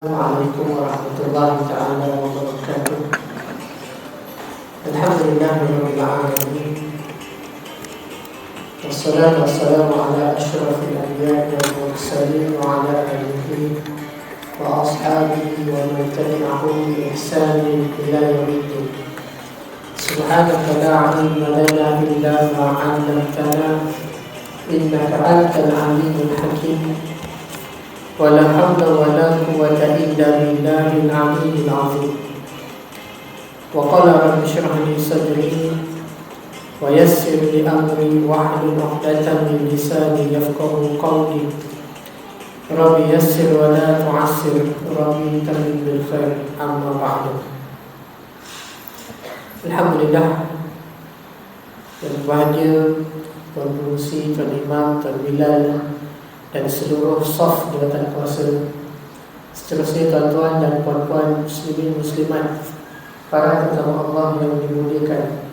Assalamualaikum warahmatullahi taala wabarakatuh. Alhamdulillahirabbil alamin. Wassalatu wassalamu ala asyrafil anbiya'i wal mursalin wa ala alihi wa ashabihi wa man tabi'ahum bi ihsanin ila yaumiddin. Subhanaka la 'ilma lana illa ma 'allamtana innaka antal alimul hakim. ولا حول ولا قوة إلا بالله العلي العظيم. وقال رب اشرح لي صدري ويسر لي أمري واحلل عقدة من لساني يفقهوا قولي. رب يسر ولا تعسر رب تمم بالخير. أما بعد. Alhamdulillah, yang berbahagia Tuan Pengurusi, Tuan Imam, Tuan Bilal dan seluruh saf jawatan kuasa, seterusnya tuan-tuan dan puan-puan muslimin muslimat, para tetamu Allah yang dimuliakan.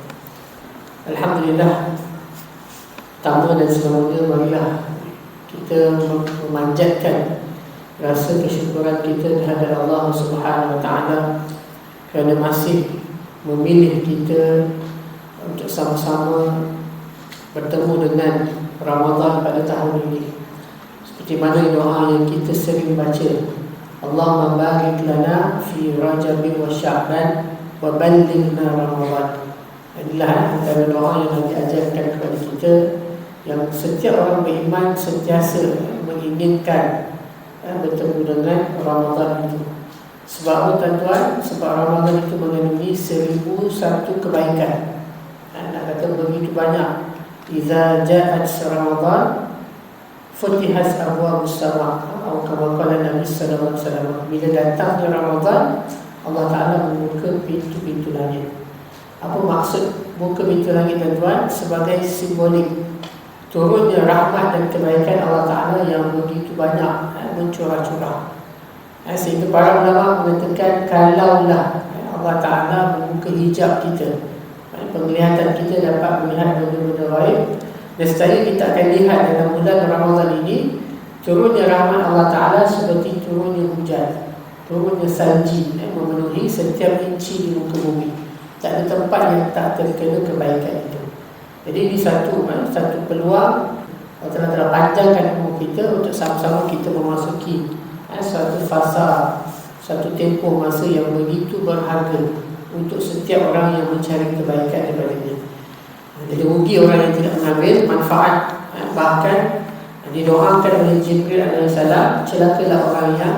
Alhamdulillah, pertama dan selamanya marilah kita memanjatkan rasa kesyukuran kita terhadap Allah Subhanahu Wa Taala kerana masih memilih kita untuk sama-sama bertemu dengan Ramadan pada tahun ini. Seperti mana doa yang kita sering baca, Allahumma barik lana fi Rajab wa Sya'ban wa ballighna Ramadan. Inilah antara doa yang Nabi ajarkan kepada kita, yang setiap orang beriman sentiasa menginginkan bertemu dengan Ramadan itu. Sebab apa tuan-tuan? Sebab Ramadan itu mengandungi 1001 kebaikan. Nak kata begitu banyak. Iza ja'at Ramadan Futihat abwaabus sama, atau kama qala Nabi sallallahu alaihi wasallam, bila datangnya Ramadan, Allah Taala membuka pintu-pintu langit. Apa maksud buka pintu langit tuan-tuan? Sebagai simbolik turunnya rahmat dan kebaikan Allah Taala yang begitu banyak mencurah-curah. Sehingga para ulama mengatakan, kalaulah Allah Taala membuka hijab kita, penglihatan kita dapat melihat benda-benda gaib, nescaya kita akan lihat dalam bulan Ramadan ini turunnya rahmat Allah Ta'ala seperti turunnya hujan, turunnya salji memenuhi setiap inci di muka bumi. Tak ada tempat yang tak terkena kebaikan itu. Jadi ini satu peluang Allah Ta'ala telah panjangkan umur kita untuk sama-sama kita memasuki satu fasa, satu tempoh masa yang begitu berharga untuk setiap orang yang mencari kebaikan daripadanya. Jadi rugi orang yang tidak mengambil manfaat. Bahkan didoakan oleh Jibril AS, celakalah orang yang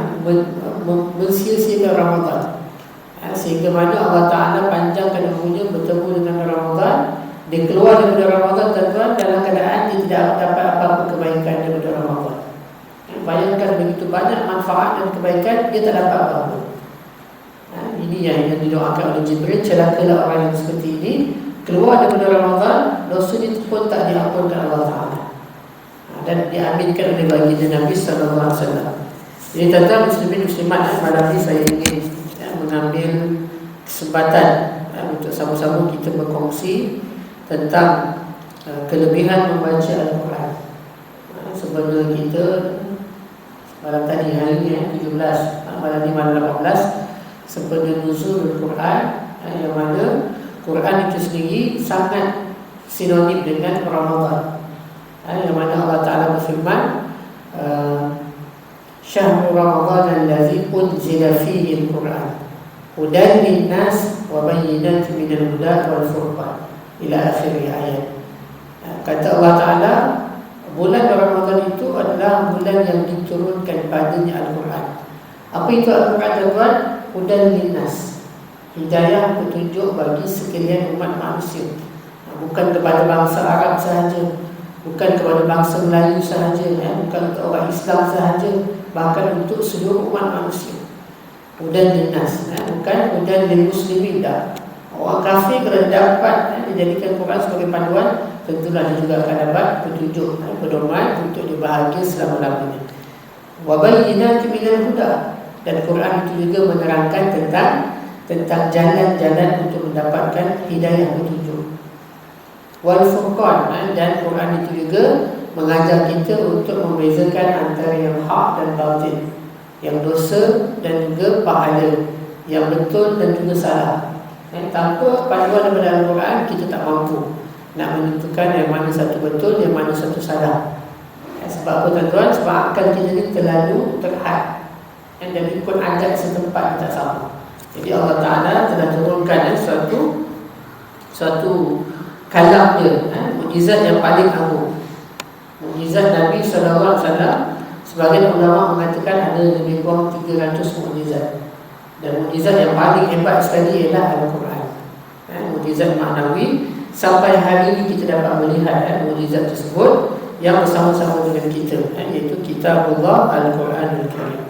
mensia-siakan Ramadan, sehingga mana Allah Ta'ala panjangkan umurnya bertemu dengan Ramadan. Dia keluar daripada Ramadan tuan-tuan dalam keadaan dia tidak dapat apa-apa kebaikan daripada Ramadan. Bayangkan begitu banyak manfaat dan kebaikan, dia tak dapat apa-apa. Ini yang didoakan oleh Jibril, celakalah orang yang seperti ini, keluar daripada Ramadan, dosanya pun tak diampunkan Allah Ta'ala, dan diaminkan oleh baginda Nabi sallallahu alaihi wasallam. Jadi tuan-tuan muslimin muslimat, malam ini saya ingin mengambil kesempatan untuk sama-sama kita berkongsi tentang kelebihan membaca Al-Quran. Sebenarnya kita malam tadi, hari ini 17, malam ini malam 18, sebenarnya nuzul Al-Quran, yang mana Quran itu sendiri sangat sinonim dengan Ramadan. Yang mana Allah Ta'ala berfirman, Syahrul Ramadan allazi unzila fihi al-Quran hudan linnas wa bayyinatin minal huda wal furqan, ila akhir ayat. Kata Allah Ta'ala, bulan Ramadan itu adalah bulan yang diturunkan padanya Al-Quran. Apa itu Al-Quran tuan-tuan? Hudan linnas, hidayah, petunjuk bagi sekalian umat manusia. Bukan kepada bangsa Arab sahaja, bukan kepada bangsa Melayu sahaja, bukan untuk orang Islam sahaja, bahkan untuk seluruh umat manusia. Hudan linnas, bukan hudan lil muslimin dah. Orang kafir kalau dapat dijadikan Quran sebagai panduan, tentulah dia juga akan dapat petunjuk, pedoman untuk dia bahagia selama-lamanya. Wa bayyinatin minal huda, dan Quran itu juga menerangkan tentang jalan-jalan untuk mendapatkan hidayah petunjuk. Wal furqan, dan Quran itu juga mengajar kita untuk membezakan antara yang hak dan batil. yang dosa dan juga pahala, yang betul dan juga salah. Tanpa panduan daripada Al-Quran, kita tak mampu nak menentukan yang mana satu betul, yang mana satu salah. Sebab apa tuan-tuan? Sebab akal kita ni terlalu terhad dan ikut adat setempat tak sama. Jadi Allah Ta'ala telah turunkan suatu kalam dia, mukjizat yang paling agung. Mukjizat Nabi SAW, sebagian ulama mengatakan ada lebih kurang 300 mukjizat. Dan mukjizat yang paling hebat sekali ialah Al-Quran. Mukjizat maknawi, sampai hari ini kita dapat melihat mukjizat tersebut yang bersama-sama dengan kita, iaitu Kitabullah Al-Quran Al-Karim.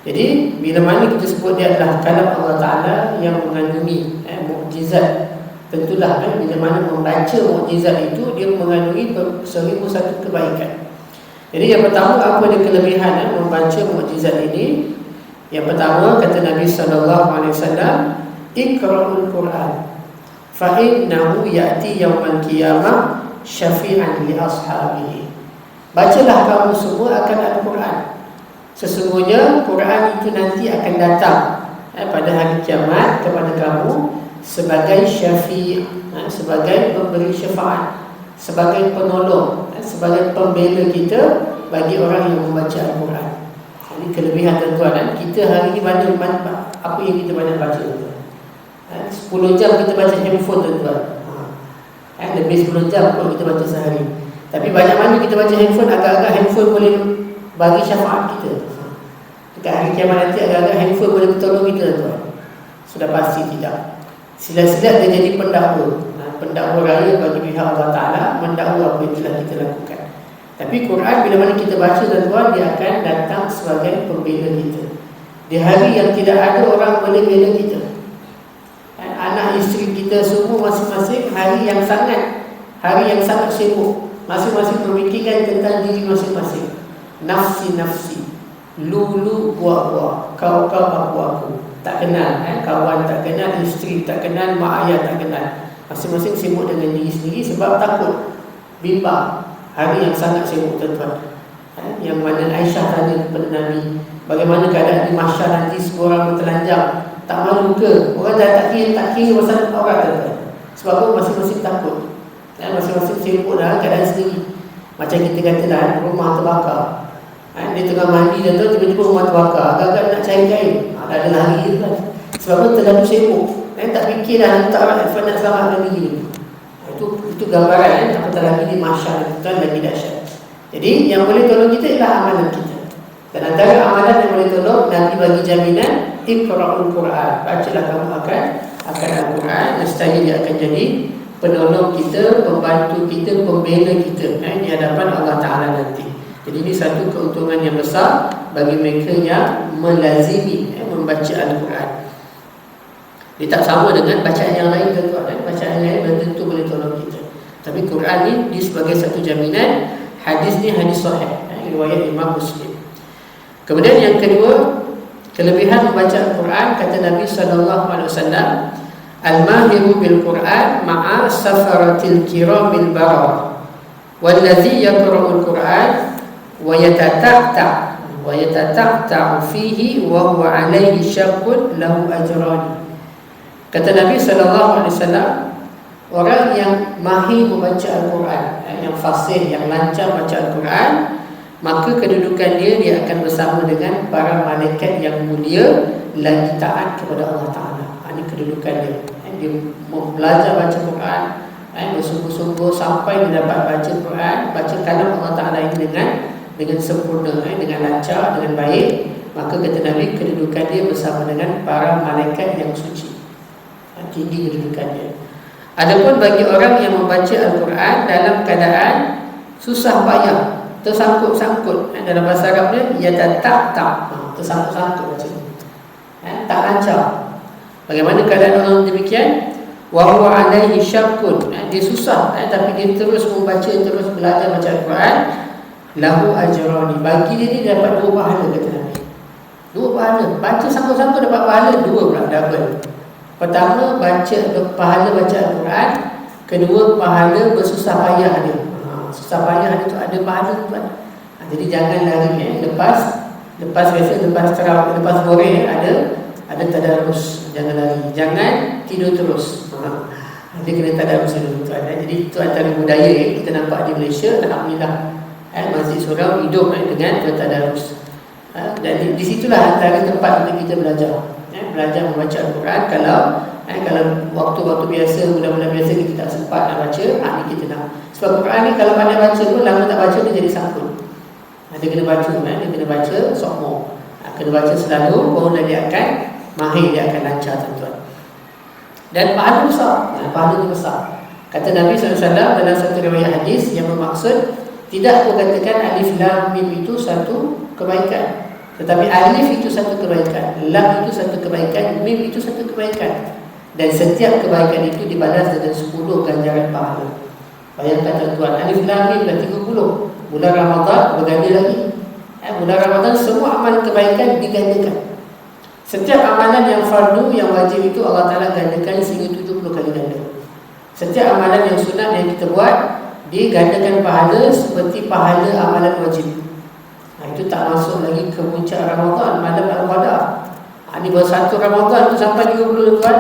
Jadi bila mana kita sebut dia adalah kalam Allah Ta'ala yang mengandungi mukjizat, tentulah bila mana membaca mukjizat itu, dia mengandungi 1001 kebaikan. Jadi yang pertama, apa dia kelebihan membaca mukjizat ini? Yang pertama, kata Nabi SAW, Iqra'ul Quran fa innahu ya'ti yawmal qiyamah syafi'an li ashabihi. Bacalah kamu semua akan Al-Quran. Sesungguhnya Quran itu nanti akan datang pada hari kiamat kepada kamu sebagai syafi', sebagai pemberi syafaat, sebagai penolong, sebagai pembela kita bagi orang yang membaca Al-Quran. Ini kelebihan tuan-tuan. Kita hari ini apa yang kita banyak baca tuan-tuan? 10 jam kita baca handphone tuan-tuan. Lebih 10 jam kalau kita baca sehari. Tapi banyak mana kita baca handphone, agak-agak handphone boleh bagi syafaat kita. Dekat hari kiamat nanti agak-agak handphone boleh bertolong kita tuan. Sudah pasti tidak. Silat-silat dia jadi pendakwa. Pendakwa raya bagi pihak Allah Ta'ala, mendakwa apa yang telah kita lakukan. Tapi Quran bila mana kita baca tuan-tuan, dia akan datang sebagai pembela kita. Di hari yang tidak ada orang boleh bela kita. Anak isteri kita semua masing-masing hari yang sangat sibuk, masing-masing memikirkan tentang diri masing-masing. Nafsi-nafsi, lu buah-buah, kau aku. Tak kenal kawan, tak kenal isteri, tak kenal mak ayah, tak kenal. Masing-masing sibuk dengan diri sendiri sebab takut bimbang. Hari yang sangat sibuk tuan-tuan. Yang mana Aisyah tanya kepada Nabi, bagaimana keadaan di mahsyar nanti, semua orang bertelanjang, tak malu ke? Orang dah tak kira pasal orang tuan-tuan. Sebab apa? Masing-masing takut. Masing-masing sibuk dalam keadaan sendiri. Macam kita katalah, rumah terbakar. Dia tengah mandi dan tu tiba-tiba rumah terbakar, agak-agak nak cari kain. Ada lari kan. Sebab apa? Terlalu sibuk. Tak fikir dah tak nak selamatkan diri. Itu gambaran apatah lagi di mahsyar itu kan lagi dahsyat. Jadi yang boleh tolong kita ialah amalan kita. Dan antara amalan yang boleh tolong, Nabi bagi jaminan, Iqra'ul Quran. Bacalah kamu akan Al-Quran. Nescaya dia akan jadi penolong kita, pembantu kita, pembela kita di hadapan Allah Ta'ala nanti. Jadi ini satu keuntungan yang besar bagi mereka yang melazimi membaca Al-Quran. Dia tak sama dengan bacaan yang lain tuan-tuan. Bacaan yang lain belum tentu boleh tolong kita. Tapi Quran ni dia sebagai satu jaminan. Hadis ni hadis sahih, riwayat Imam Muslim. Kemudian yang kedua, kelebihan membaca Al-Quran, kata Nabi SAW, Al-mahiru bil-Quran ma'a safaratil kiramil bararah wallazi yaqra'ul Quran wa yatata'ta'u fihi wa huwa alaihi syaqqun lahu ajrani. Kata Nabi SAW, orang yang mahir membaca Al-Quran, yang fasih, yang lancar baca Al-Quran, maka kedudukan dia akan bersama dengan para malaikat yang mulia lagi taat kepada Allah Ta'ala. Ini kedudukan dia. Dia belajar baca Quran, bersungguh-sungguh sampai dia dapat baca Quran, baca kalam Allah Ta'ala ini dengan sempurna, dengan lancar, dengan baik. Maka kata Nabi, kedudukan dia bersama dengan para malaikat yang suci. Tinggi kedudukannya. Adapun bagi orang yang membaca Al-Quran dalam keadaan susah payah, tersangkut-sangkut, dalam bahasa Arabnya ia tak tersangkut-sangkut macam ni, tak lancar. Bagaimana keadaan orang demikian? Wa huwa alaihi syaqqun, dia susah, tapi dia terus membaca, terus belajar baca Al-Quran, lahu ajrani, bagi dia ni dapat 2 pahala, kata Nabi. 2 pahala, baca sangkut-sangkut dapat pahala 2 pula, double. Pertama, pahala baca Al-Quran. Kedua, pahala bersusah payah dia. Susah payah dia tu ada pahala tuan. Jadi jangan lari lepas Lepas lepas bore ada tadarus, jangan lari, jangan tidur terus. Dia kena tadarus dulu tuan. Jadi itu antara budaya kita nampak di Malaysia. Alhamdulillah, Masjid Surau hidup dengan tadarus. Dan di situlah antara tempat untuk kita belajar. Belajar membaca Al-Quran. Kalau waktu-waktu biasa, bulan-bulan biasa kita tak sempat nak baca, ni kita nak. Sebab Quran ni kalau pandai baca pun, lama tak baca dia jadi sangkut. Dia kena baca, dia kena baca sokmo. Kena baca selalu, barulah dia akan mahir, dia akan lancar tuan-tuan. Dan pahala besar, pahala besar. Kata Nabi SAW dalam satu riwayat hadis yang bermaksud, tidak aku katakan alif lam mim itu satu kebaikan, tetapi alif itu satu kebaikan, lam itu satu kebaikan, mim itu satu kebaikan. Dan setiap kebaikan itu dibalas dengan 10 ganjaran pahala. Bayangkan tuan-tuan, alif lam mim dah 30. Bulan Ramadan berganda lagi. Bulan Ramadan semua amal kebaikan digandakan. Setiap amalan yang fardu, yang wajib itu Allah Ta'ala gandakan sehingga 70 kali ganda. Setiap amalan yang sunat yang kita buat, digandakan pahala seperti pahala amalan wajib. Itu tak masuk lagi ke puncak Ramadan, malam Al-Qadar. Ini baru 1 Ramadan tu sampai 30 tuan.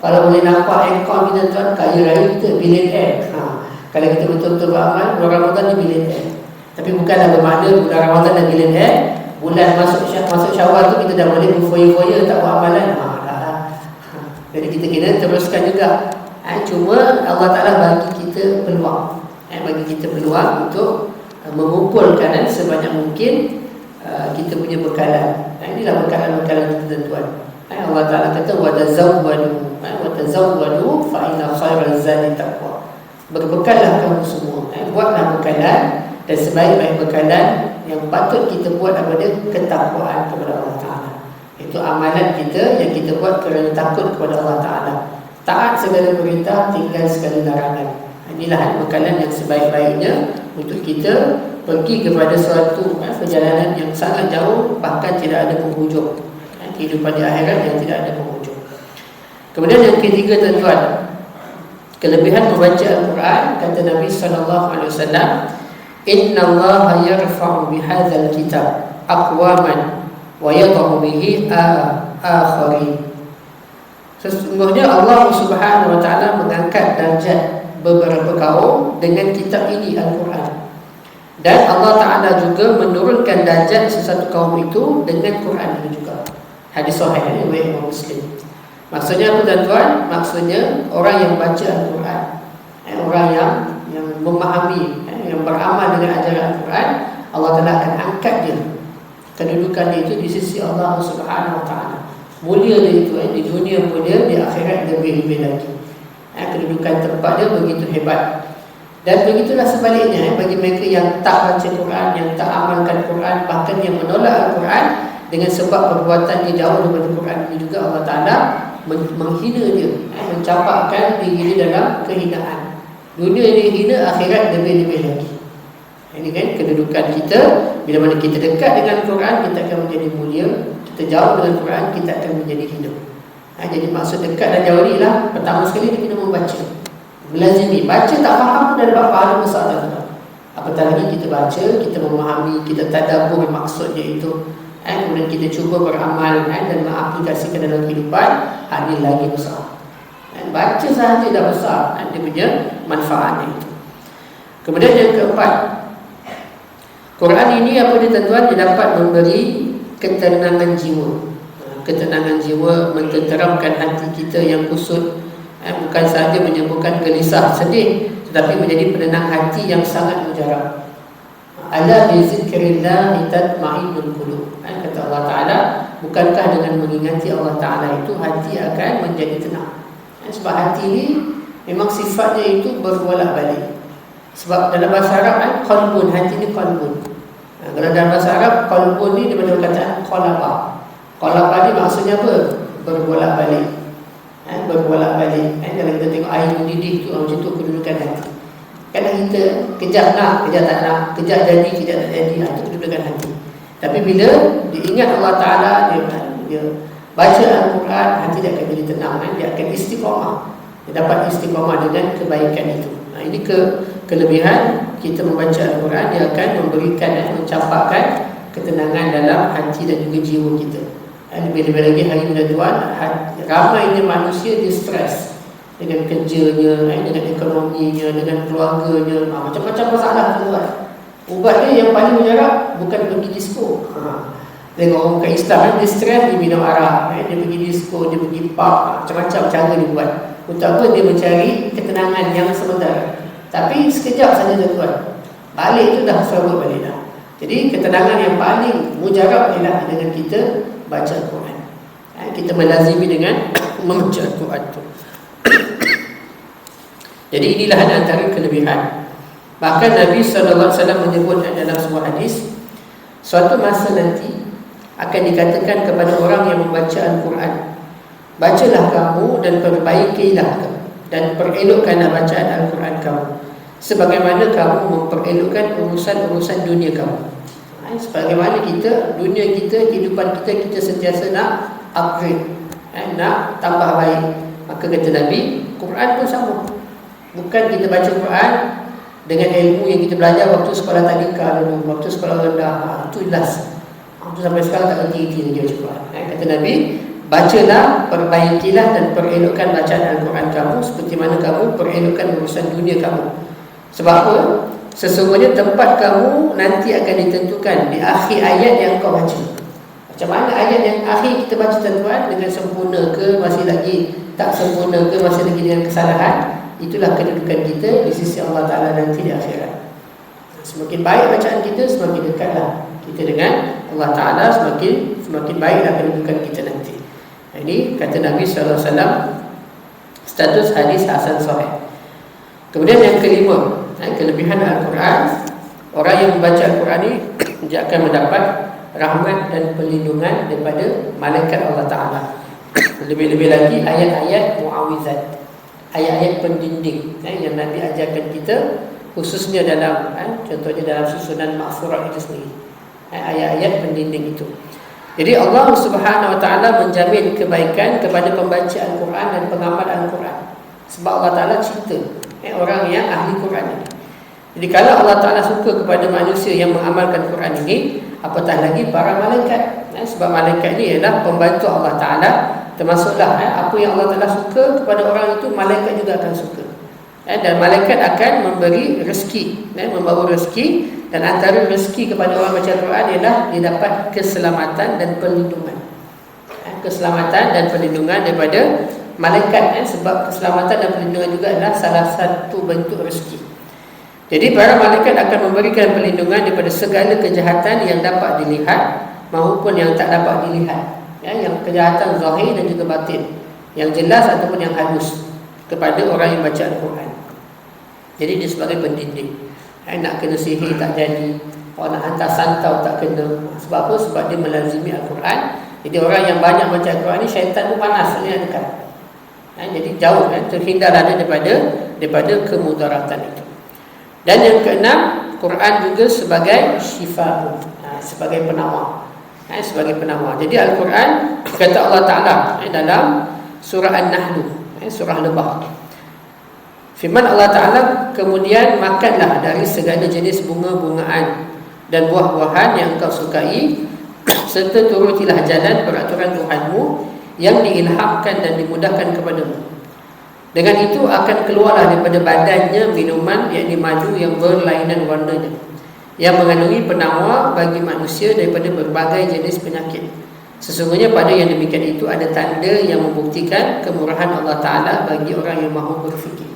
Kalau boleh nampak akaun kita tuan, kaya raya kita, billionaire. Kalau kita betul-betul beramal, bulan Ramadan ni billionaire. Tapi bukanlah bermakna bulan Ramadan dan billionaire. Bulan masuk Syawal tu kita dah boleh berfoya-foya tak buat amalan. Jadi kita kena teruskan juga. Cuma Allah Ta'ala bagi kita peluang. Bagi kita peluang untuk mengumpulkan sebanyak mungkin kita punya bekalan. Inilah bekalan-bekalan kita tuan. Allah Ta'ala kata watazawwadu fa inna khairal zadi taqwa. Berbekallah kamu semua. Buatlah bekalan, dan sebaik-baik bekalan yang patut kita buat adalah ketakwaan kepada Allah Ta'ala. Itu amalan kita yang kita buat kerana takut kepada Allah Ta'ala. Taat segala perintah, tinggal segala larangan. Inilah bekalan yang sebaik-baiknya untuk kita pergi kepada suatu perjalanan yang sangat jauh, bahkan tidak ada penghujung. Kehidupan di akhirat yang tidak ada penghujung. Kemudian yang ketiga tuan-tuan, kelebihan membaca Al-Quran. Kata Nabi SAW, Inna Allah yarfa'u bihadzal kitab aqwaman wa yadh'u bihi akharin. Sesungguhnya Allah Subhanahu wa taala mengangkat darjat beberapa kaum dengan kitab ini Al-Quran. Dan Allah Ta'ala juga menurunkan darjat sesuatu kaum itu dengan Quran ini juga. Hadis sahih riwayat Imam Muslim. Maksudnya apa tuan-tuan? Maksudnya orang yang baca Al-Quran, orang yang memahami, yang beramal dengan ajaran Al-Quran, Allah Ta'ala akan angkat dia. Kedudukan dia itu di sisi Allah Subhanahu wa taala. Mulia dia itu di dunia mulia, di akhirat lebih-lebih lagi. Kedudukan tempat dia begitu hebat. Dan begitulah sebaliknya bagi mereka yang tak baca Quran, yang tak amalkan Quran, bahkan yang menolak Al-Quran dengan sebab perbuatan dia jauh daripada Quran ini juga, Allah Ta'ala menghina dia, mencapakkan diri dia dalam kehinaan. Dunia dia hina, akhirat lebih-lebih lagi. Ini kan kedudukan kita. Bila mana kita dekat dengan Quran, kita akan menjadi mulia. Kita jauh dengan Quran, kita akan menjadi hina. Jadi maksud dekat dan jauh ni lah, pertama sekali dia kena membaca, melazimi. Baca tak faham pun dah dapat pahala besar tuan-tuan. Apatah lagi kita baca, kita memahami, kita tadabbur maksudnya itu, kemudian kita cuba beramal dan mengaplikasikan dalam kehidupan, ini lagi besar. Baca sahaja dah besar dia punya manfaatnya itu. Kemudian yang keempat, Quran ini apa dia tuan-tuan? Dia dapat memberi ketenangan jiwa. Ketenangan jiwa, mententeramkan hati kita yang kusut. Bukan sahaja menyembuhkan gelisah, sedih, tetapi menjadi penenang hati yang sangat mujarab. Ala bi zikrillah tatma'innul qulub. Kata Allah Ta'ala, bukankah dengan mengingati Allah Ta'ala itu hati akan menjadi tenang. Sebab hati ini memang sifatnya itu berbolak-balik. Sebab dalam bahasa Arab qalbun, hati ini qalbun. Kalau dalam bahasa Arab, qalbun ni daripada perkataan qalaba. Qalaba ni maksudnya apa? Berbolak-balik. Berbolak-balik. Kalau kita tengok air mendidih tu, macam tu kedudukan hati. Kadang kita kejap nak, kejap tak nak, kejap jadi, kejap tak jadi. Itu kedudukan hati. Tapi bila diingat Allah Ta'ala, dia baca Al-Quran, hati dia akan jadi tenang, dia akan istiqamah. Dia dapat istiqamah dengan kebaikan itu. Ini kelebihan kita membaca Al-Quran. Dia akan memberikan, mencapakkan ketenangan dalam hati dan juga jiwa kita. Lebih-lebih lagi hari ini tuan, ramainya manusia dia stres dengan kerjanya, dengan ekonominya, dengan keluarganya, macam-macam masalah tuan. Ubat dia yang paling mujarab bukan pergi disko. Tengok orang bukan Islam, dia stres, dia minum arak, dia pergi disko, dia pergi pub, macam-macam cara dia buat. Untuk apa? Dia mencari ketenangan yang sementara. Tapi sekejap saja tuan, balik tu dah serabut balik dah. Jadi ketenangan yang paling mujarab ialah dengan kita baca Al-Quran. Kita melazimi dengan membaca Al-Quran tu. Jadi inilah antara kelebihan. Bahkan Nabi SAW menyebut dalam sebuah hadis, suatu masa nanti akan dikatakan kepada orang yang membaca Al-Quran, bacalah kamu dan perbaikilah dan perelokkanlah bacaan Al-Quran kamu, sebagaimana kamu memperelokkan urusan-urusan dunia kamu. Sebagaimana kita, dunia kita, kehidupan kita, kita sentiasa nak upgrade, nak tambah baik. Maka kata Nabi, Quran pun sama. Bukan kita baca Quran dengan ilmu yang kita belajar waktu sekolah tadika dulu, waktu sekolah rendah, itu jelas. Itu sampai sekarang tak kerti-kerti lagi baca Quran. Kata Nabi, bacalah, perbaikilah dan perelokkan bacaan Al-Quran kamu seperti mana kamu perelokkan urusan dunia kamu. Sebab apa? Sesungguhnya tempat kamu nanti akan ditentukan di akhir ayat yang kau baca. Macam mana ayat yang akhir kita baca tuan-tuan, dengan sempurna ke, masih lagi tak sempurna ke, masih lagi dengan kesalahan, itulah kedudukan kita di sisi Allah Ta'ala nanti di akhirat. Semakin baik bacaan kita, semakin dekatlah kita dengan Allah Ta'ala, semakin baiklah kedudukan kita nanti. Ini kata Nabi SAW, status hadis hasan sahih. Kemudian yang kelima, kelebihan Al-Quran, orang yang membaca Al-Quran ini dia akan mendapat rahmat dan perlindungan daripada malaikat Allah Ta'ala. Lebih-lebih lagi ayat-ayat muawizat, ayat-ayat pendinding yang Nabi ajarkan kita, khususnya dalam contohnya dalam susunan Ma'furat itu sendiri, ayat-ayat pendinding itu. Jadi Allah Subhanahu Wa Ta'ala menjamin kebaikan kepada pembaca Al-Quran dan pengamal Al-Quran. Sebab Allah Ta'ala cinta orang yang ahli Quran ini. Jadi kalau Allah Ta'ala suka kepada manusia yang mengamalkan Quran ini, apatah lagi para malaikat. Sebab malaikat ini adalah pembantu Allah Ta'ala. Termasuklah apa yang Allah Ta'ala suka kepada orang itu, malaikat juga akan suka. Dan malaikat akan memberi rezeki, membawa rezeki. Dan antara rezeki kepada orang baca Al-Quran ialah dia dapat keselamatan dan perlindungan. Keselamatan dan perlindungan daripada malaikat, sebab keselamatan dan perlindungan juga adalah salah satu bentuk rezeki. Jadi para malaikat akan memberikan perlindungan daripada segala kejahatan yang dapat dilihat maupun yang tak dapat dilihat, yang kejahatan zahir dan juga batin, yang jelas ataupun yang halus, kepada orang yang baca Al-Quran. Jadi dia sebagai pendinding. Nak kena sihir tak jadi, orang nak hantar santau tak kena. Sebab apa? Sebab dia melazimi Al-Quran. Jadi orang yang banyak baca Al-Quran ni, syaitan tu panas dia dekat. Jadi jauh, terhindarlah daripada kemudaratan itu. Dan yang keenam, Quran juga sebagai syifa, sebagai penawar, sebagai penawar. Jadi Al-Quran, kata Allah Ta'ala dalam surah An-Nahl, surah Lebah, firman Allah Ta'ala, kemudian makanlah dari segala jenis bunga-bungaan dan buah-buahan yang kau sukai, serta turutilah jalan peraturan Tuhanmu yang diilhamkan dan dimudahkan kepadamu. Dengan itu akan keluarlah daripada badannya minuman, yakni madu yang berlainan warnanya, yang mengandungi penawar bagi manusia daripada berbagai jenis penyakit. Sesungguhnya pada yang demikian itu ada tanda yang membuktikan kemurahan Allah Ta'ala bagi orang yang mahu berfikir.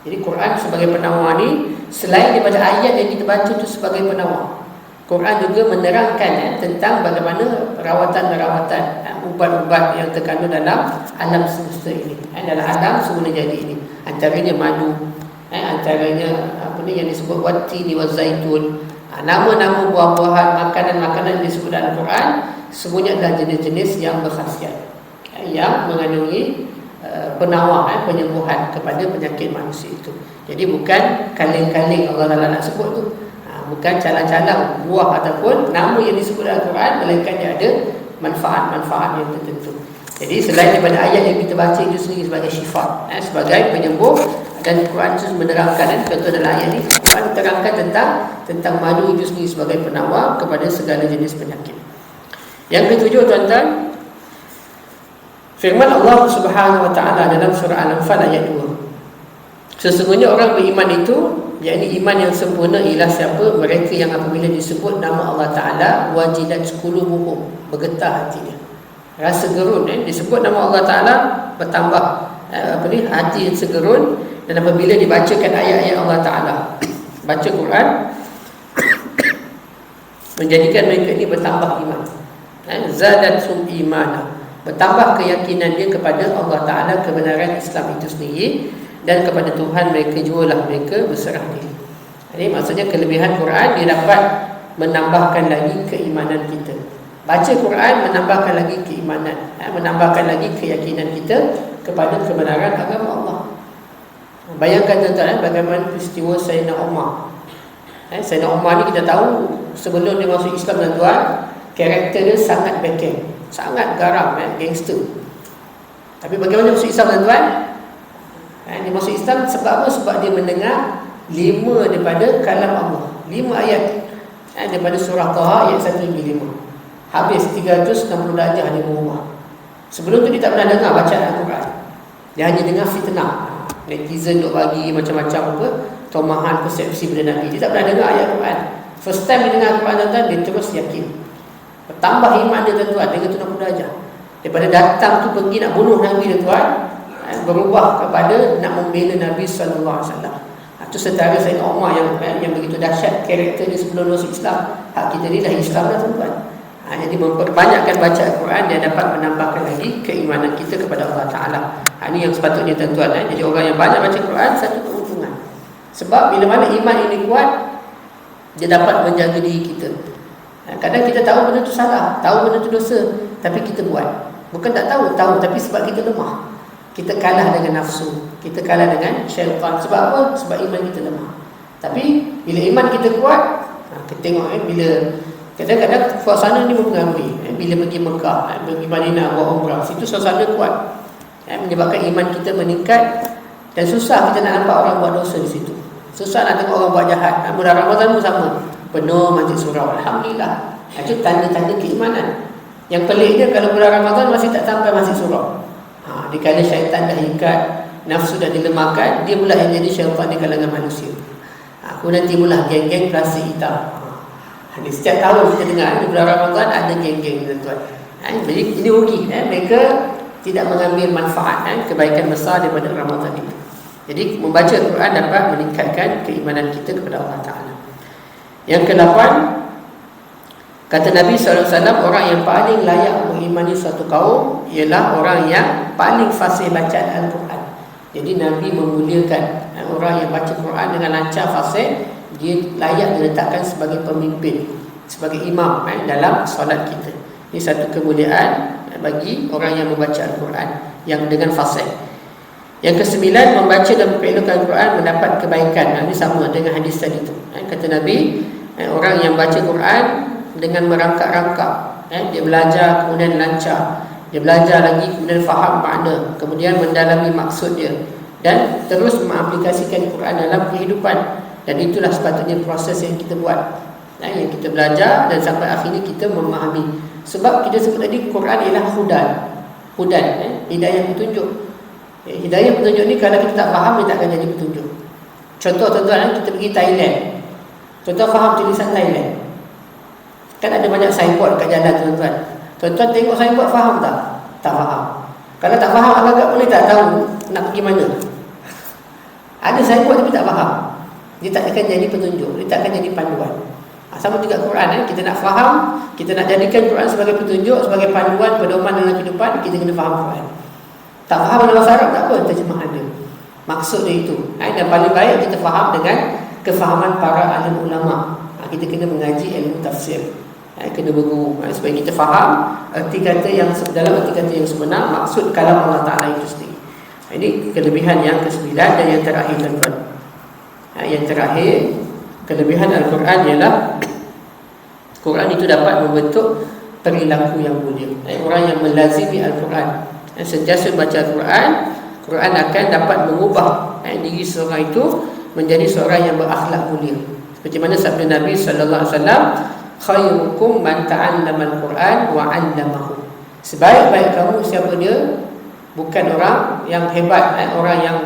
Jadi Quran sebagai penawar ni, selain daripada ayat yang kita baca itu sebagai penawar, Quran juga menerangkan tentang bagaimana rawatan-rawatan, ubat-ubat yang terkandung dalam alam semesta ini, dalam alam semula jadi ini. Antaranya madu, antaranya yang disebut watini wa zaitun, nama-nama buah-buahan, makanan-makanan yang disebut dalam Quran, semuanya adalah jenis-jenis yang berkhasiat, yang mengandungi penawar, penyembuhan kepada penyakit manusia itu. Jadi bukan kaleng-kaleng Allah Ta'ala nak sebut tu, bukan calang-calang buah ataupun nama yang disebut dalam Quran, melainkan dia ada manfaat-manfaat yang tertentu. Jadi selain daripada ayat yang kita baca itu sendiri sebagai syifa, sebagai penyembuh, dan Quran itu menerangkan, contoh dalam ayat ini Al-Quran terangkan tentang madu itu sendiri sebagai penawar kepada segala jenis penyakit. Yang ketujuh, tuan-tuan, firman Allah Subhanahu wa taala dalam surah Al-Anfal ayat 2. Sesungguhnya orang beriman itu, yakni iman yang sempurna, ialah siapa? Mereka yang apabila disebut nama Allah Taala wajilat qulubuhum, bergetar hatinya, rasa gerun. Disebut nama Allah Taala bertambah hati yang segerun. Dan apabila dibacakan ayat-ayat Allah Taala, baca Quran, menjadikan mereka ini bertambah iman. Zadatum imana, bertambah keyakinan dia kepada Allah Ta'ala, kebenaran Islam itu sendiri, dan kepada Tuhan mereka jualah mereka berserah diri. Ini maksudnya kelebihan Quran, dia dapat menambahkan lagi keimanan kita. Baca Quran menambahkan lagi keimanan, menambahkan lagi keyakinan kita kepada kebenaran agama Allah. Bayangkan tuan-tuan, bagaimana peristiwa Sayyidina Umar. Sayyidina Umar ni kita tahu sebelum dia masuk Islam, tuan-tuan, karakter dia sangat beken, sangat garam, gangster. Tapi bagaimana masuk Islam, tuan-tuan? Dia masuk Islam sebab apa? Sebab dia mendengar 5 daripada kalam Allah, 5 ayat daripada surah Taha ayat 1 hingga 5. Habis 360 darjah dia berubah. Sebelum tu dia tak pernah dengar bacaan Al-Quran. Dia hanya dengar fitnah, netizen duk bagi macam-macam apa, tomahan persepsi pada Nabi. Dia tak pernah dengar ayat Quran. First time dia dengar Quran, tuan-tuan, dia terus yakin. Bertambah iman dia, tuan-tuan, dengan 260 darjah. Daripada datang tu pergi nak bunuh Nabi, tuan-tuan, berubah kepada nak membela Nabi SAW. Itu setara Sayyidina Umar yang begitu dahsyat karakter dia sebelum masuk Islam. Hak kita ni dah Islam dah, tuan-tuan. Jadi memperbanyakkan baca Al-Quran, dia dapat menambahkan lagi keimanan kita kepada Allah Ta'ala. Ini yang sepatutnya, tuan-tuan. Jadi orang yang banyak baca Quran, satu keuntungan. Sebab bila mana iman ini kuat, dia dapat menjaga diri kita. Kadang kita tahu benda tu salah, tahu benda tu dosa, tapi kita buat. Bukan tak tahu, tapi sebab kita lemah. Kita kalah dengan nafsu, kita kalah dengan syaitan. Sebab apa? Sebab iman kita lemah. Tapi bila iman kita kuat, kita tengok bila kadang-kadang suasana ni mempengaruhi. Bila pergi Mekah, pergi Madinah, buat umrah, situ suasana kuat, menyebabkan iman kita meningkat. Dan susah kita nak nampak orang buat dosa di situ. Susah nak tengok orang buat jahat. Bulan Ramadan pun sama, penuh masjid surau. Alhamdulillah. Itu tanda-tanda keimanan. Yang peliknya kalau bulan Ramadan masih tak sampai masjid surau. Dikala syaitan dah ikat, nafsu dah dilemahkan, dia pula yang jadi syaitan di kalangan manusia. Aku nanti mula geng-geng plastik hitam. Setiap tahun kita dengar di bulan Ramadan ada geng-geng, tuan-tuan. Jadi ini rugi. Mereka tidak mengambil manfaat kebaikan besar daripada Ramadan itu. Jadi membaca Al-Quran dapat meningkatkan keimanan kita kepada Allah Ta'ala. Yang ke-8, kata Nabi SAW, orang yang paling layak mengimani suatu kaum ialah orang yang paling fasih bacaan Al-Quran. Jadi Nabi memuliakan orang yang baca Quran dengan lancar, fasih. Dia layak diletakkan sebagai pemimpin, sebagai imam dalam solat kita. Ini satu kemuliaan bagi orang yang membaca Al-Quran yang dengan fasih. Yang ke-9, membaca dan mempelajari Al-Quran mendapat kebaikan. Ini sama dengan hadis tadi itu. Kata Nabi, orang yang baca Quran dengan merangkak-rangkak, dia belajar kemudian lancar, dia belajar lagi kemudian faham makna, kemudian mendalami maksud dia, dan terus mengaplikasikan Quran dalam kehidupan. Dan itulah sepatutnya proses yang kita buat, yang kita belajar dan sampai akhirnya kita memahami. Sebab kita sebut tadi Quran ialah hudan, hidayah petunjuk. Hidayah petunjuk ni kalau kita tak faham, dia tak akan jadi petunjuk. Contoh, tuan-tuan, kita pergi Thailand, tuan-tuan faham tulisan Thailand, kan ada banyak signboard kat jalan, tuan-tuan. Tuan-tuan tengok signboard, faham tak? Tak faham. Kalau tak faham, agak-agak boleh tak tahu nak pergi mana. Ada signboard tapi tak faham, dia tak akan jadi petunjuk, dia tak akan jadi panduan. Sama juga Quran, kita nak faham, kita nak jadikan Quran sebagai petunjuk, sebagai panduan, pedoman dalam kehidupan, kita kena faham Quran. Tak faham dalam bahasa Arab, tak apa, terjemah ada maksud dia itu. Dan paling baik kita faham dengan kefahaman para alim ulama. Kita kena mengaji ilmu tafsir, kena berguru, supaya kita faham arti kata yang dalam arti kata yang sebenar, maksud kalam Allah Ta'ala itu sendiri. Ini kelebihan yang ke-9. Dan yang terakhir, tuan-tuan, yang terakhir, kelebihan Al-Quran ialah Quran itu dapat membentuk perilaku yang mulia. Orang yang melazimi Al-Quran, sentiasa baca Al-Quran, Quran akan dapat mengubah diri seorang itu menjadi seorang yang berakhlak mulia. Seperti mana sabda Nabi sallallahu alaihi wasallam, khairukum man ta'allama al-Quran wa 'allamahu. Sebaik-baik kamu siapa dia? Bukan orang yang hebat, orang yang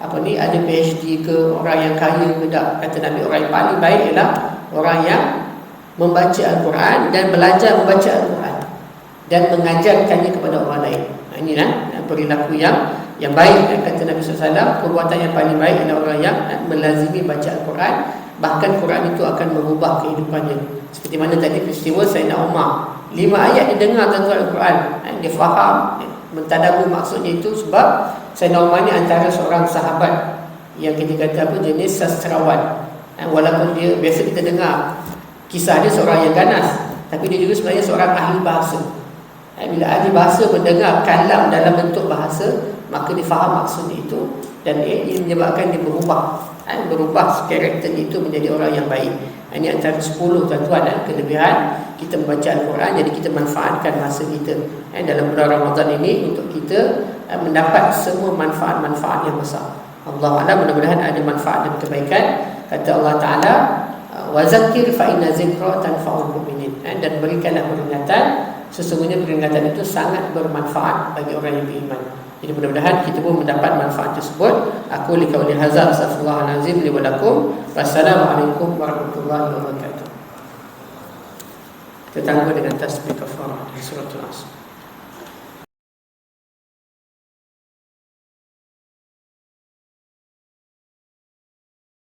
ada PhD ke, orang yang kaya ke, tak. Kata Nabi, orang yang paling baik ialah orang yang membaca Al-Quran dan belajar membaca Al-Quran dan mengajarkannya kepada orang lain. Inilah perilaku yang baik. Kata Nabi SAW, perbuatan yang paling baik adalah orang yang melazimi baca Al-Quran. Bahkan Quran itu akan merubah kehidupannya. Seperti mana tadi peristiwa Sayyidina Umar, 5 ayat dia dengar tentang Al-Quran, dia faham, mentadabbur maksudnya itu. Sebab Sayyidina Umar ni antara seorang sahabat yang kita kata jenis sastrawan. Walaupun dia biasa kita dengar kisah dia seorang yang ganas, tapi dia juga sebenarnya seorang ahli bahasa. Bila ahli bahasa mendengar kalam dalam bentuk bahasa, maka dia faham maksudnya itu, dan ia menyebabkan dia berubah karakter itu menjadi orang yang baik. Ini antara 10 tuan-tuan kelebihan kita membaca Al-Quran. Jadi kita manfaatkan masa kita dalam bulan Ramadan ini untuk kita mendapat semua manfaat-manfaat yang besar. Allah Alam, mudah-mudahan ada manfaat dan kebaikan. Kata Allah Ta'ala, wazakir fa inna zikra tanfa'ul mu'minin. Dan berikanlah peringatan, sesungguhnya peringatan itu sangat bermanfaat bagi orang yang beriman. Jadi mudah-mudahan kita pun mendapat manfaat tersebut. Aku liqauli hadza astaghfirullahalazim li wa lakum. Wassalamualaikum warahmatullahi wabarakatuh. Kita tangguh dengan tasbih kafarah surah Al-Asr.